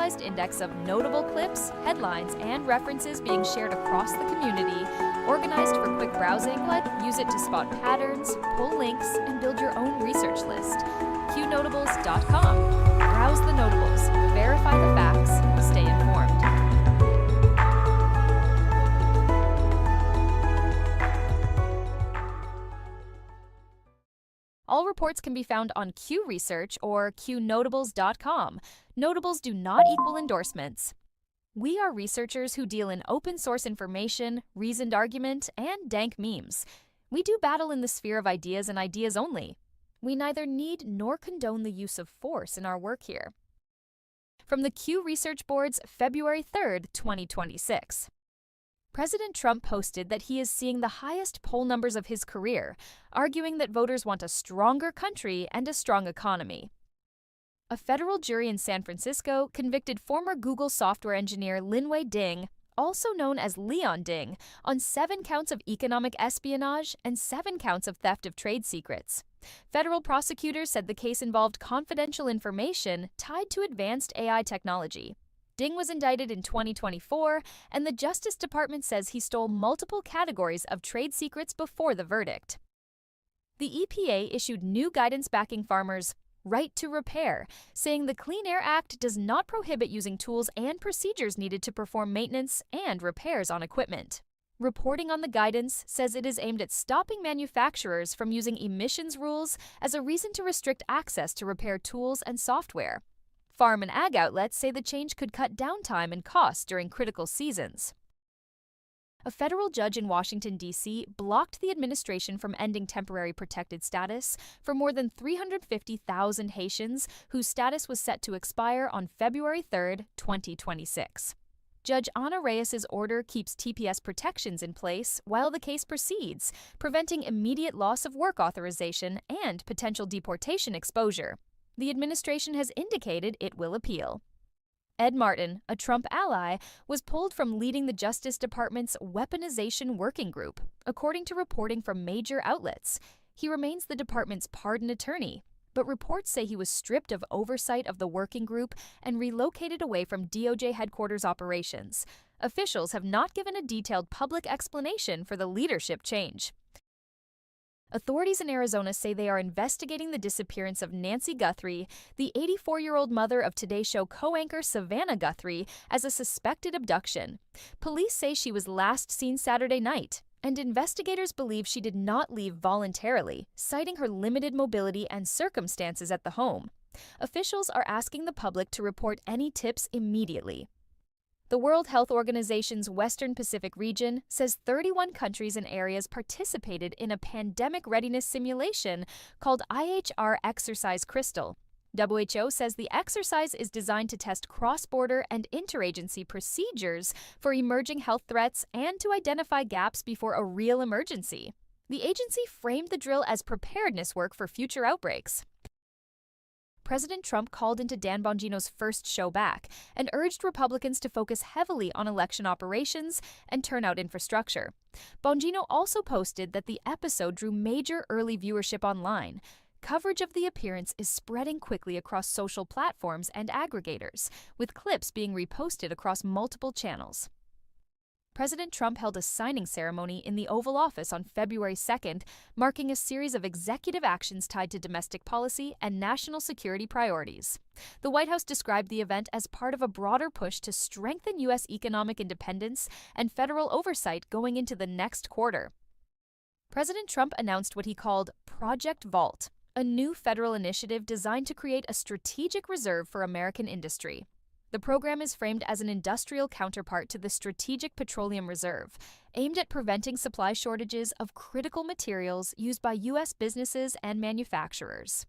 centralized index of notable clips, headlines, and references being shared across the community, organized for quick browsing, but use it to spot patterns, pull links, and build your own research list. Qnotables.com. Browse the notables, verify the facts, stay informed. All reports can be found on Q Research or Qnotables.com. Notables do not equal endorsements. We are researchers who deal in open source information, reasoned argument, and dank memes. We do battle in the sphere of ideas and ideas only. We neither need nor condone the use of force in our work here. From the Q Research Board's February 3rd, 2026. President Trump posted that he is seeing the highest poll numbers of his career, arguing that voters want a stronger country and a strong economy. A federal jury in San Francisco convicted former Google software engineer Linwei Ding, also known as Leon Ding, on 7 counts of economic espionage and 7 counts of theft of trade secrets. Federal prosecutors said the case involved confidential information tied to advanced AI technology. Ding was indicted in 2024, and the Justice Department says he stole multiple categories of trade secrets before the verdict. The EPA issued new guidance backing farmers' right to repair, saying the Clean Air Act does not prohibit using tools and procedures needed to perform maintenance and repairs on equipment. Reporting on the guidance says it is aimed at stopping manufacturers from using emissions rules as a reason to restrict access to repair tools and software. Farm and ag outlets say the change could cut downtime and costs during critical seasons. A federal judge in Washington, D.C. blocked the administration from ending temporary protected status for more than 350,000 Haitians whose status was set to expire on February 3, 2026. Judge Ana Reyes's order keeps TPS protections in place while the case proceeds, preventing immediate loss of work authorization and potential deportation exposure. The administration has indicated it will appeal. Ed Martin, a Trump ally, was pulled from leading the Justice Department's Weaponization Working Group, according to reporting from major outlets. He remains the department's pardon attorney, but reports say he was stripped of oversight of the working group and relocated away from DOJ headquarters operations. Officials have not given a detailed public explanation for the leadership change. Authorities in Arizona say they are investigating the disappearance of Nancy Guthrie, the 84-year-old mother of Today Show co-anchor Savannah Guthrie, as a suspected abduction. Police say she was last seen Saturday night, and investigators believe she did not leave voluntarily, citing her limited mobility and circumstances at the home. Officials are asking the public to report any tips immediately. The World Health Organization's Western Pacific region says 31 countries and areas participated in a pandemic readiness simulation called IHR Exercise Crystal. WHO says the exercise is designed to test cross-border and interagency procedures for emerging health threats and to identify gaps before a real emergency. The agency framed the drill as preparedness work for future outbreaks. President Trump called into Dan Bongino's first show back and urged Republicans to focus heavily on election operations and turnout infrastructure. Bongino also posted that the episode drew major early viewership online. Coverage of the appearance is spreading quickly across social platforms and aggregators, with clips being reposted across multiple channels. President Trump held a signing ceremony in the Oval Office on February 2nd, marking a series of executive actions tied to domestic policy and national security priorities. The White House described the event as part of a broader push to strengthen U.S. economic independence and federal oversight going into the next quarter. President Trump announced what he called Project Vault, a new federal initiative designed to create a strategic reserve for American industry. The program is framed as an industrial counterpart to the Strategic Petroleum Reserve, aimed at preventing supply shortages of critical materials used by U.S. businesses and manufacturers.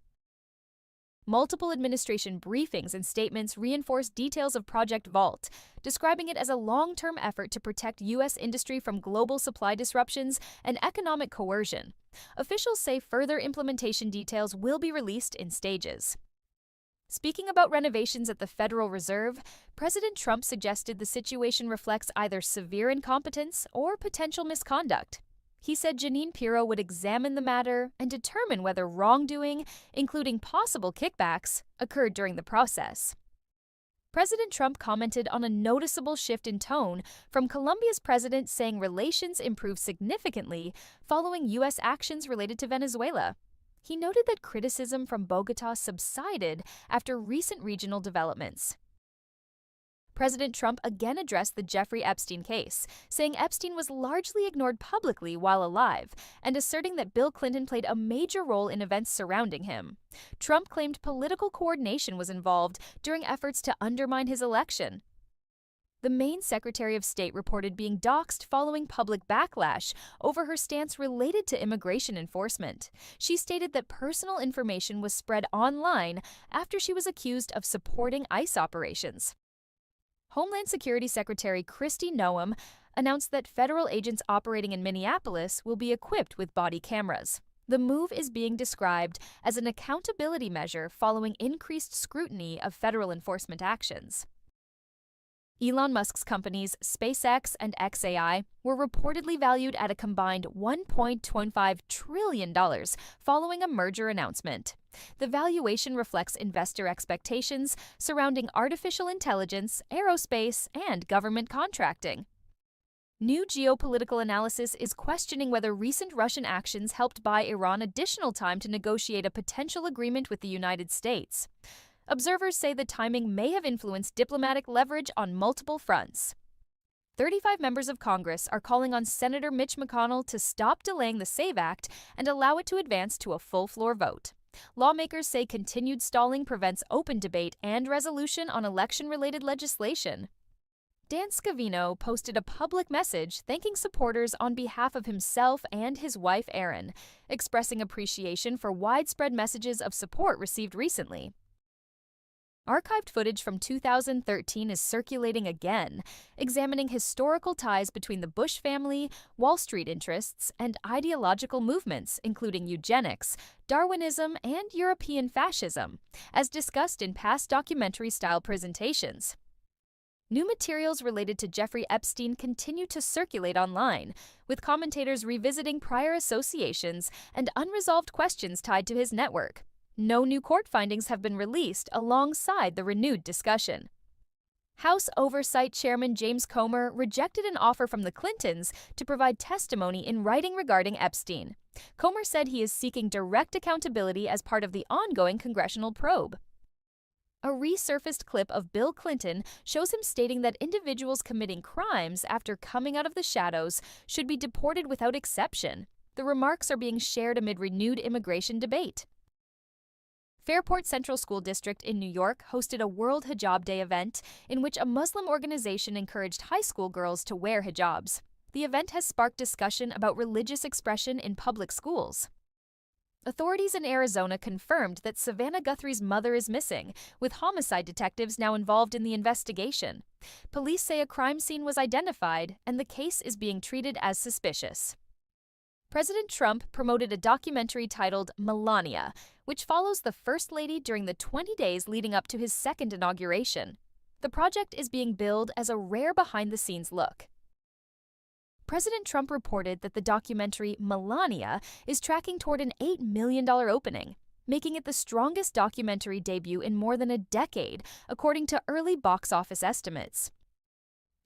Multiple administration briefings and statements reinforce details of Project Vault, describing it as a long-term effort to protect U.S. industry from global supply disruptions and economic coercion. Officials say further implementation details will be released in stages. Speaking about renovations at the Federal Reserve, President Trump suggested the situation reflects either severe incompetence or potential misconduct. He said Jeanine Pirro would examine the matter and determine whether wrongdoing, including possible kickbacks, occurred during the process. President Trump commented on a noticeable shift in tone from Colombia's president saying relations improved significantly following U.S. actions related to Venezuela. He noted that criticism from Bogotá subsided after recent regional developments. President Trump again addressed the Jeffrey Epstein case, saying Epstein was largely ignored publicly while alive, and asserting that Bill Clinton played a major role in events surrounding him. Trump claimed political coordination was involved during efforts to undermine his election. The Maine Secretary of State reported being doxxed following public backlash over her stance related to immigration enforcement. She stated that personal information was spread online after she was accused of supporting ICE operations. Homeland Security Secretary Kristi Noem announced that federal agents operating in Minneapolis will be equipped with body cameras. The move is being described as an accountability measure following increased scrutiny of federal enforcement actions. Elon Musk's companies SpaceX and xAI were reportedly valued at a combined $1.25 trillion following a merger announcement. The valuation reflects investor expectations surrounding artificial intelligence, aerospace, and government contracting. New geopolitical analysis is questioning whether recent Russian actions helped buy Iran additional time to negotiate a potential agreement with the United States. Observers say the timing may have influenced diplomatic leverage on multiple fronts. 35 members of Congress are calling on Senator Mitch McConnell to stop delaying the SAVE Act and allow it to advance to a full-floor vote. Lawmakers say continued stalling prevents open debate and resolution on election-related legislation. Dan Scavino posted a public message thanking supporters on behalf of himself and his wife Erin, expressing appreciation for widespread messages of support received recently. Archived footage from 2013 is circulating again, examining historical ties between the Bush family, Wall Street interests, and ideological movements, including eugenics, Darwinism, and European fascism, as discussed in past documentary-style presentations. New materials related to Jeffrey Epstein continue to circulate online, with commentators revisiting prior associations and unresolved questions tied to his network. No new court findings have been released alongside the renewed discussion. House Oversight Chairman James Comer rejected an offer from the Clintons to provide testimony in writing regarding Epstein. Comer said he is seeking direct accountability as part of the ongoing congressional probe. A resurfaced clip of Bill Clinton shows him stating that individuals committing crimes after coming out of the shadows should be deported without exception. The remarks are being shared amid renewed immigration debate. Fairport Central School District in New York hosted a World Hijab Day event in which a Muslim organization encouraged high school girls to wear hijabs. The event has sparked discussion about religious expression in public schools. Authorities in Arizona confirmed that Savannah Guthrie's mother is missing, with homicide detectives now involved in the investigation. Police say a crime scene was identified, and the case is being treated as suspicious. President Trump promoted a documentary titled Melania, which follows the First Lady during the 20 days leading up to his second inauguration. The project is being billed as a rare behind-the-scenes look. President Trump reported that the documentary Melania is tracking toward an $8 million opening, making it the strongest documentary debut in more than a decade, according to early box office estimates.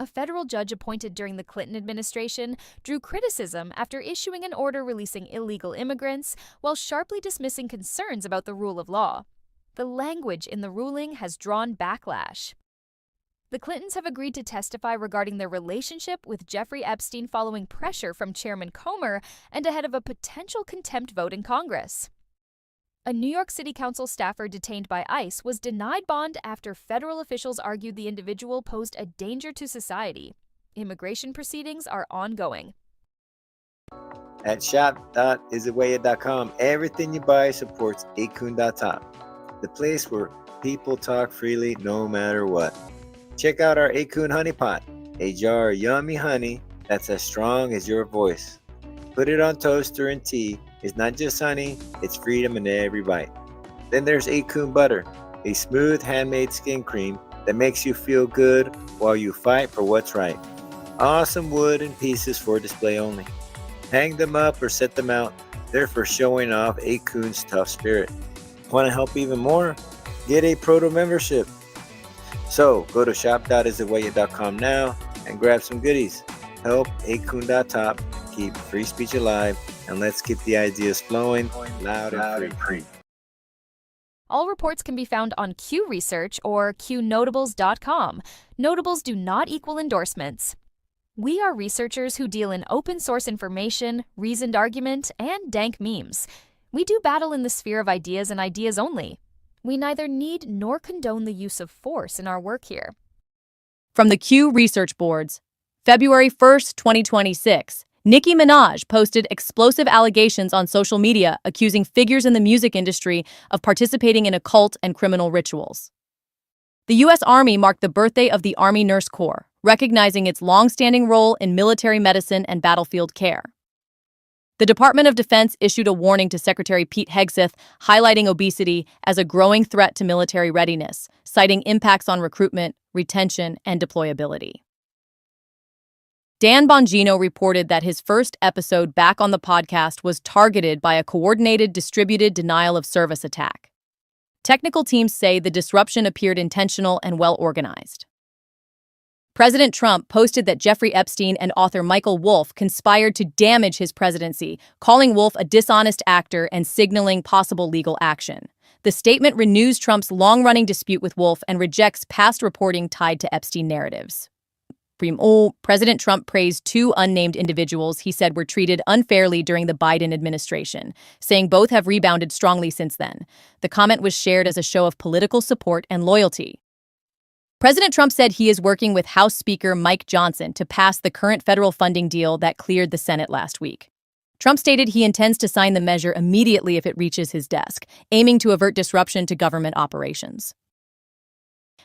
A federal judge appointed during the Clinton administration drew criticism after issuing an order releasing illegal immigrants while sharply dismissing concerns about the rule of law. The language in the ruling has drawn backlash. The Clintons have agreed to testify regarding their relationship with Jeffrey Epstein following pressure from Chairman Comer and ahead of a potential contempt vote in Congress. A New York City Council staffer detained by ICE was denied bond after federal officials argued the individual posed a danger to society. Immigration proceedings are ongoing. At shop.isitwaya.com, everything you buy supports Acun.top, the place where people talk freely no matter what. Check out our Acun Honey Pot, a jar of yummy honey that's as strong as your voice. Put it on toaster and tea. It's not just honey, it's freedom in every bite. Then there's Acun Butter, a smooth handmade skin cream that makes you feel good while you fight for what's right. Awesome wood and pieces for display only. Hang them up or set them out. They're for showing off Acun's tough spirit. Want to help even more? Get a proto membership. So go to shop.istheway.com now and grab some goodies. Help Qnotables keep free speech alive, and let's keep the ideas flowing loud and free. All reports can be found on Q Research or Qnotables.com. Notables do not equal endorsements. We are researchers who deal in open source information, reasoned argument, and dank memes. We do battle in the sphere of ideas and ideas only. We neither need nor condone the use of force in our work here. From the Q Research Boards, February 1st, 2026, Nicki Minaj posted explosive allegations on social media accusing figures in the music industry of participating in occult and criminal rituals. The U.S. Army marked the birthday of the Army Nurse Corps, recognizing its long-standing role in military medicine and battlefield care. The Department of Defense issued a warning to Secretary Pete Hegseth, highlighting obesity as a growing threat to military readiness, citing impacts on recruitment, retention, and deployability. Dan Bongino reported that his first episode back on the podcast was targeted by a coordinated, distributed denial of service attack. Technical teams say the disruption appeared intentional and well-organized. President Trump posted that Jeffrey Epstein and author Michael Wolff conspired to damage his presidency, calling Wolff a dishonest actor and signaling possible legal action. The statement renews Trump's long-running dispute with Wolff and rejects past reporting tied to Epstein narratives. President Trump praised two unnamed individuals he said were treated unfairly during the Biden administration, saying both have rebounded strongly since then. The comment was shared as a show of political support and loyalty. President Trump said he is working with House Speaker Mike Johnson to pass the current federal funding deal that cleared the Senate last week. Trump stated he intends to sign the measure immediately if it reaches his desk, aiming to avert disruption to government operations.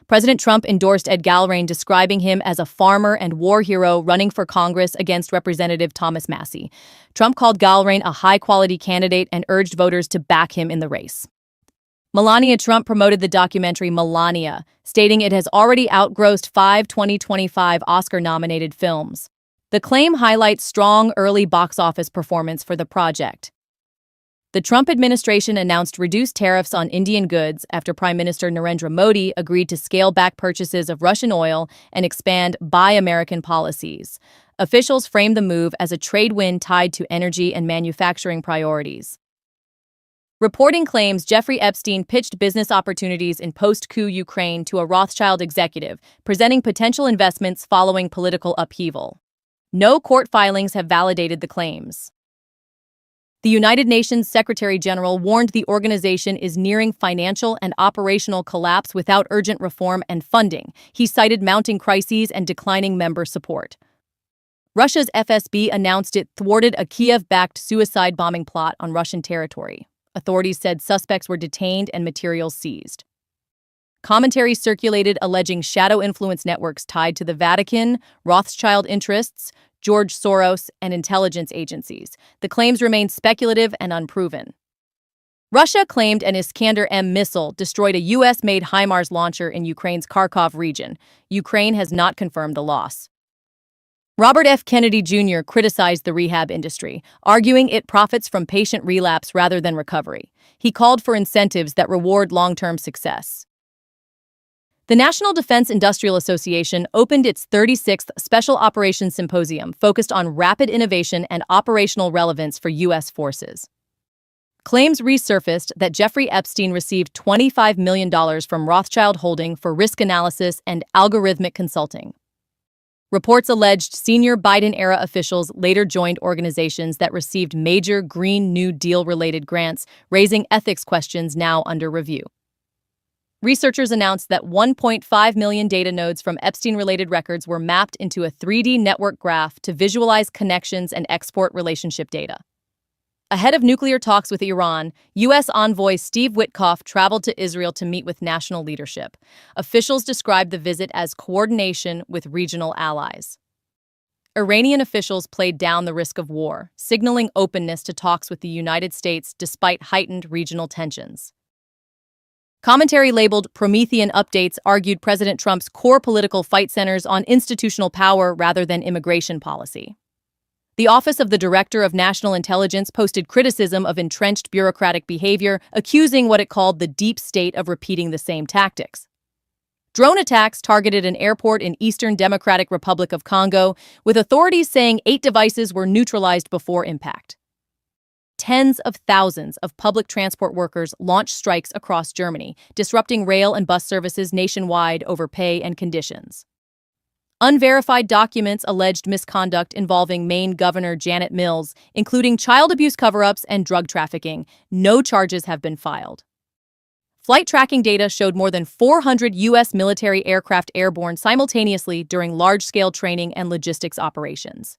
President Trump endorsed Ed Galbraith, describing him as a farmer and war hero running for Congress against Representative Thomas Massie. Trump called Galbraith a high-quality candidate and urged voters to back him in the race. Melania Trump promoted the documentary Melania, stating it has already outgrossed 5 2025 Oscar-nominated films. The claim highlights strong early box office performance for the project. The Trump administration announced reduced tariffs on Indian goods after Prime Minister Narendra Modi agreed to scale back purchases of Russian oil and expand Buy American policies. Officials framed the move as a trade win tied to energy and manufacturing priorities. Reporting claims Jeffrey Epstein pitched business opportunities in post-coup Ukraine to a Rothschild executive, presenting potential investments following political upheaval. No court filings have validated the claims. The United Nations Secretary General warned the organization is nearing financial and operational collapse without urgent reform and funding. He cited mounting crises and declining member support. Russia's FSB announced it thwarted a Kiev-backed suicide bombing plot on Russian territory. Authorities said suspects were detained and materials seized. Commentary circulated alleging shadow influence networks tied to the Vatican, Rothschild interests, George Soros, and intelligence agencies. The claims remain speculative and unproven. Russia claimed an Iskander-M missile destroyed a U.S.-made HIMARS launcher in Ukraine's Kharkov region. Ukraine has not confirmed the loss. Robert F. Kennedy Jr. criticized the rehab industry, arguing it profits from patient relapse rather than recovery. He called for incentives that reward long-term success. The National Defense Industrial Association opened its 36th Special Operations Symposium focused on rapid innovation and operational relevance for U.S. forces. Claims resurfaced that Jeffrey Epstein received $25 million from Rothschild Holding for risk analysis and algorithmic consulting. Reports alleged senior Biden-era officials later joined organizations that received major Green New Deal-related grants, raising ethics questions now under review. Researchers announced that 1.5 million data nodes from Epstein-related records were mapped into a 3D network graph to visualize connections and export relationship data. Ahead of nuclear talks with Iran, U.S. envoy Steve Witkoff traveled to Israel to meet with national leadership. Officials described the visit as coordination with regional allies. Iranian officials played down the risk of war, signaling openness to talks with the United States despite heightened regional tensions. Commentary labeled Promethean Updates argued President Trump's core political fight centers on institutional power rather than immigration policy. The Office of the Director of National Intelligence posted criticism of entrenched bureaucratic behavior, accusing what it called the deep state of repeating the same tactics. Drone attacks targeted an airport in Eastern Democratic Republic of Congo, with authorities saying 8 devices were neutralized before impact. Tens of thousands of public transport workers launched strikes across Germany, disrupting rail and bus services nationwide over pay and conditions. Unverified documents alleged misconduct involving Maine Governor Janet Mills, including child abuse cover-ups and drug trafficking. No charges have been filed. Flight tracking data showed more than 400 U.S. military aircraft airborne simultaneously during large-scale training and logistics operations.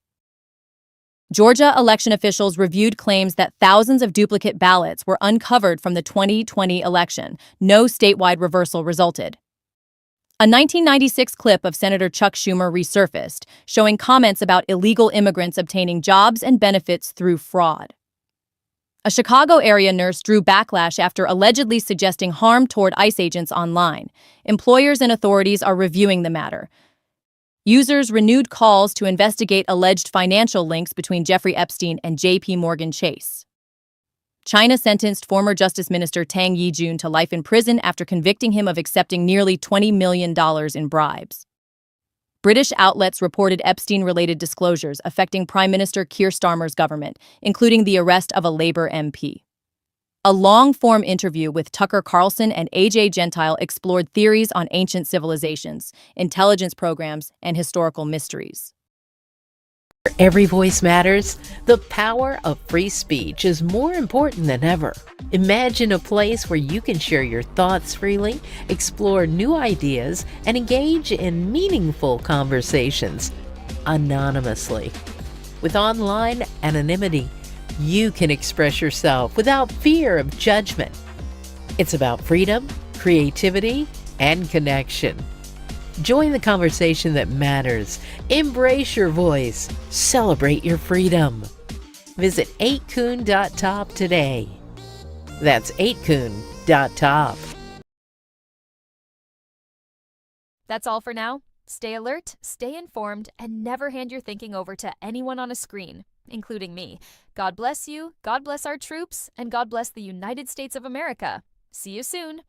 Georgia election officials reviewed claims that thousands of duplicate ballots were uncovered from the 2020 election. No statewide reversal resulted. A 1996 clip of Senator Chuck Schumer resurfaced, showing comments about illegal immigrants obtaining jobs and benefits through fraud. A Chicago area nurse drew backlash after allegedly suggesting harm toward ICE agents online. Employers and authorities are reviewing the matter. Users renewed calls to investigate alleged financial links between Jeffrey Epstein and J.P. Morgan Chase. China sentenced former Justice Minister Tang Yijun to life in prison after convicting him of accepting nearly $20 million in bribes. British outlets reported Epstein-related disclosures affecting Prime Minister Keir Starmer's government, including the arrest of a Labour MP. A long-form interview with Tucker Carlson and A.J. Gentile explored theories on ancient civilizations, intelligence programs, and historical mysteries. Every voice matters. The power of free speech is more important than ever. Imagine a place where you can share your thoughts freely, explore new ideas, and engage in meaningful conversations anonymously. With online anonymity, you can express yourself without fear of judgment. It's about freedom, creativity, and connection. Join the conversation that matters. Embrace your voice. Celebrate your freedom. Visit 8kun.top today. That's 8kun.top. That's all for now. Stay alert, stay informed, and never hand your thinking over to anyone on a screen, including me. God bless you, God bless our troops, and God bless the United States of America. See you soon.